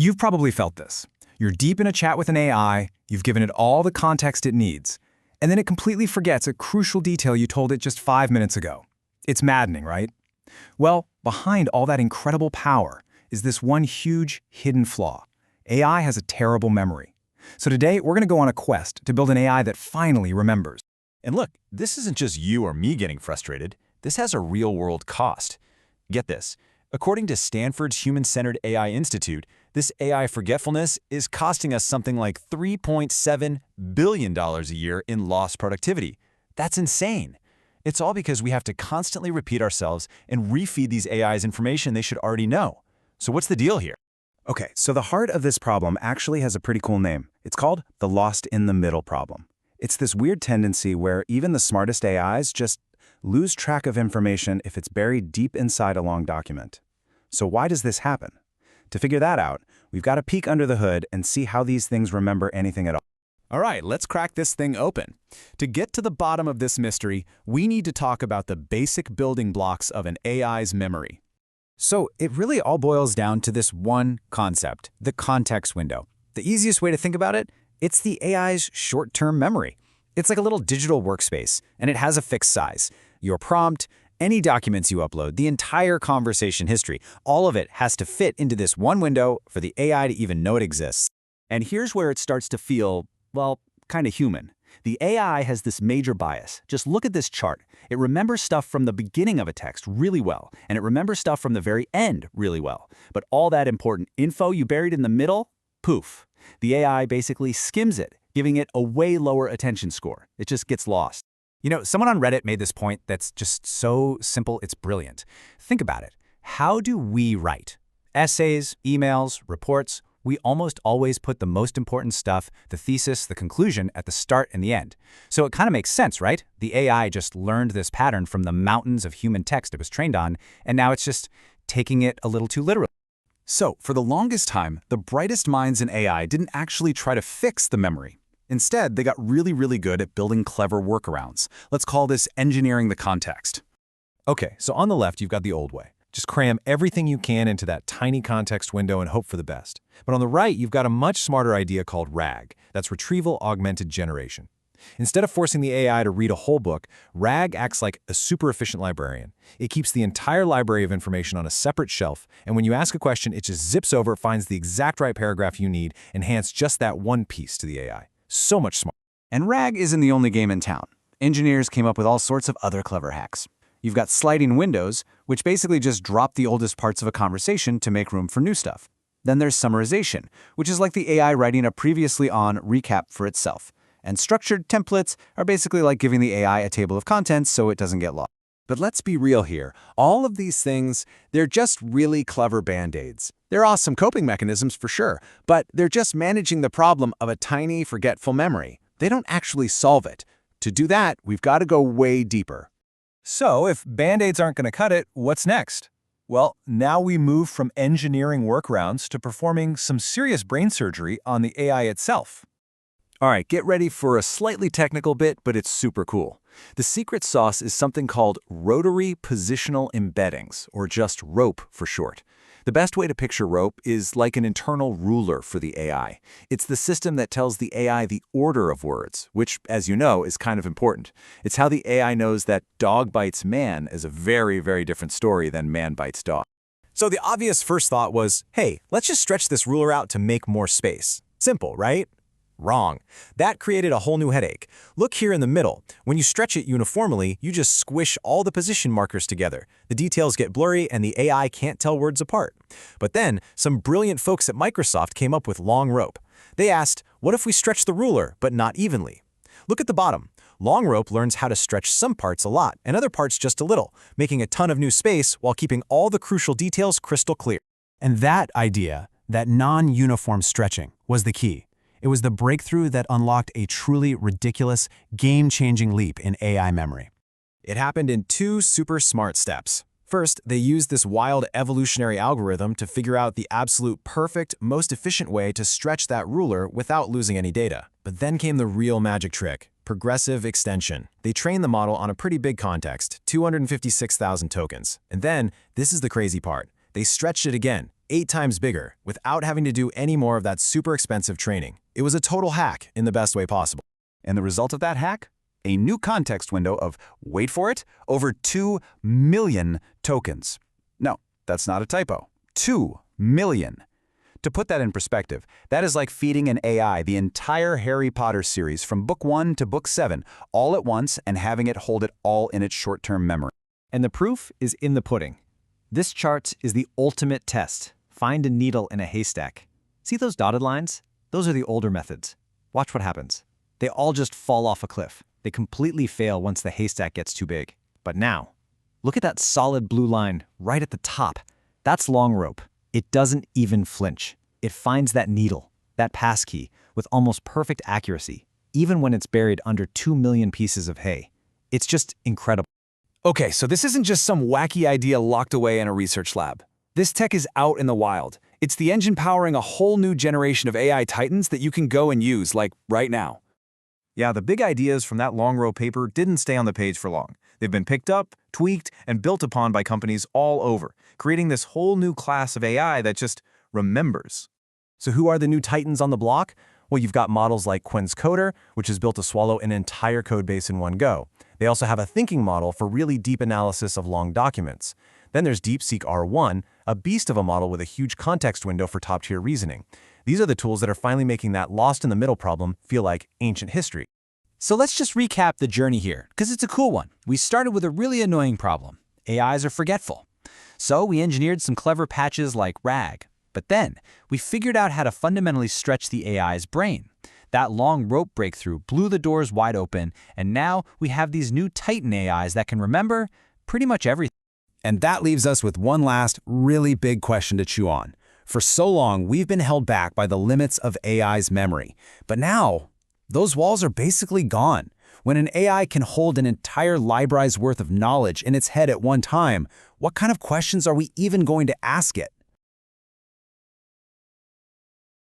You've probably felt this. You're deep in a chat with an AI, you've given it all the context it needs, and then it completely forgets a crucial detail you told it just 5 minutes ago. It's maddening, right? Well, behind all that incredible power is this one huge, hidden flaw. AI has a terrible memory. So today, we're going to go on a quest to build an AI that finally remembers. And look, this isn't just you or me getting frustrated. This has a real-world cost. Get this. According to Stanford's Human-Centered AI Institute, this AI forgetfulness is costing us something like $3.7 billion a year in lost productivity. That's insane. It's all because we have to constantly repeat ourselves and refeed these AIs information they should already know. So what's the deal here? Okay, so the heart of this problem actually has a pretty cool name. It's called the lost in the middle problem. It's this weird tendency where even the smartest AIs just lose track of information if it's buried deep inside a long document. So why does this happen? To figure that out, we've got to peek under the hood and see how these things remember anything at all. All right, let's crack this thing open. To get to the bottom of this mystery, we need to talk about the basic building blocks of an AI's memory. So it really all boils down to this one concept, the context window. The easiest way to think about it, it's the AI's short-term memory. It's like a little digital workspace, and it has a fixed size. Your prompt, any documents you upload, the entire conversation history, all of it has to fit into this one window for the AI to even know it exists. And here's where it starts to feel, well, kind of human. The AI has this major bias. Just look at this chart. It remembers stuff from the beginning of a text really well, and it remembers stuff from the very end really well. But all that important info you buried in the middle, poof. The AI basically skims it, giving it a way lower attention score. It just gets lost. You know, someone on Reddit made this point that's just so simple, it's brilliant. Think about it. How do we write? Essays, emails, reports, we almost always put the most important stuff, the thesis, the conclusion, at the start and the end. So it kind of makes sense, right? The AI just learned this pattern from the mountains of human text it was trained on, and now it's just taking it a little too literally. So, for the longest time, the brightest minds in AI didn't actually try to fix the memory. Instead, they got really good at building clever workarounds. Let's call this engineering the context. Okay, so on the left, you've got the old way. Just cram everything you can into that tiny context window and hope for the best. But on the right, you've got a much smarter idea called RAG. That's Retrieval Augmented Generation. Instead of forcing the AI to read a whole book, RAG acts like a super efficient librarian. It keeps the entire library of information on a separate shelf, and when you ask a question, it just zips over, finds the exact right paragraph you need, and hands just that one piece to the AI. So much smarter. And RAG isn't the only game in town. Engineers came up with all sorts of other clever hacks. You've got sliding windows, which basically just drop the oldest parts of a conversation to make room for new stuff. Then there's summarization, which is like the AI writing a previously on recap for itself. And structured templates are basically like giving the AI a table of contents so it doesn't get lost. But let's be real here. All of these things, they're just really clever band-aids. They're awesome coping mechanisms for sure, but they're just managing the problem of a tiny, forgetful memory. They don't actually solve it. To do that, we've got to go way deeper. So if band-aids aren't going to cut it, what's next? Well, now we move from engineering workarounds to performing some serious brain surgery on the AI itself. All right, get ready for a slightly technical bit, but it's super cool. The secret sauce is something called rotary positional embeddings, or just RoPE for short. The best way to picture RoPE is like an internal ruler for the AI. It's the system that tells the AI the order of words, which, as you know, is kind of important. It's how the AI knows that dog bites man is a very different story than man bites dog. So the obvious first thought was, hey, let's just stretch this ruler out to make more space. Simple, right? Wrong. That created a whole new headache. Look here in the middle. When you stretch it uniformly, you just squish all the position markers together. The details get blurry and the AI can't tell words apart. But then, some brilliant folks at Microsoft came up with LongRoPE. They asked, what if we stretch the ruler, but not evenly? Look at the bottom. LongRoPE learns how to stretch some parts a lot and other parts just a little, making a ton of new space while keeping all the crucial details crystal clear. And that idea, that non-uniform stretching, was the key. It was the breakthrough that unlocked a truly ridiculous, game-changing leap in AI memory. It happened in 2 super smart steps. First, they used this wild evolutionary algorithm to figure out the absolute perfect, most efficient way to stretch that ruler without losing any data. But then came the real magic trick, progressive extension. They trained the model on a pretty big context, 256,000 tokens. And then, this is the crazy part, they stretched it again, 8 times bigger without having to do any more of that super expensive training. It was a total hack in the best way possible. And the result of that hack? A new context window of, wait for it, over 2 million tokens. No, that's not a typo. 2 million. To put that in perspective, that is like feeding an AI the entire Harry Potter series from book 1 to book 7 all at once and having it hold it all in its short-term memory. And the proof is in the pudding. This chart is the ultimate test. Find a needle in a haystack. See those dotted lines? Those are the older methods. Watch what happens. They all just fall off a cliff. They completely fail once the haystack gets too big. But now, look at that solid blue line right at the top. That's LongRoPE. It doesn't even flinch. It finds that needle, that passkey, with almost perfect accuracy, even when it's buried under 2 million pieces of hay. It's just incredible. Okay, so this isn't just some wacky idea locked away in a research lab. This tech is out in the wild. It's the engine powering a whole new generation of AI titans that you can go and use, like right now. Yeah, the big ideas from that LongRoPE paper didn't stay on the page for long. They've been picked up, tweaked, and built upon by companies all over, creating this whole new class of AI that just remembers. So who are the new titans on the block? Well, you've got models like Quinn's Coder, which is built to swallow an entire codebase in one go. They also have a thinking model for really deep analysis of long documents. Then there's DeepSeek R1, a beast of a model with a huge context window for top-tier reasoning. These are the tools that are finally making that lost-in-the-middle problem feel like ancient history. So let's just recap the journey here, because it's a cool one. We started with a really annoying problem. AIs are forgetful. So we engineered some clever patches like RAG. But then, we figured out how to fundamentally stretch the AI's brain. That LongRoPE breakthrough blew the doors wide open, and now we have these new Titan AIs that can remember pretty much everything. And that leaves us with one last, really big question to chew on. For so long, we've been held back by the limits of AI's memory. But now, those walls are basically gone. When an AI can hold an entire library's worth of knowledge in its head at one time, what kind of questions are we even going to ask it?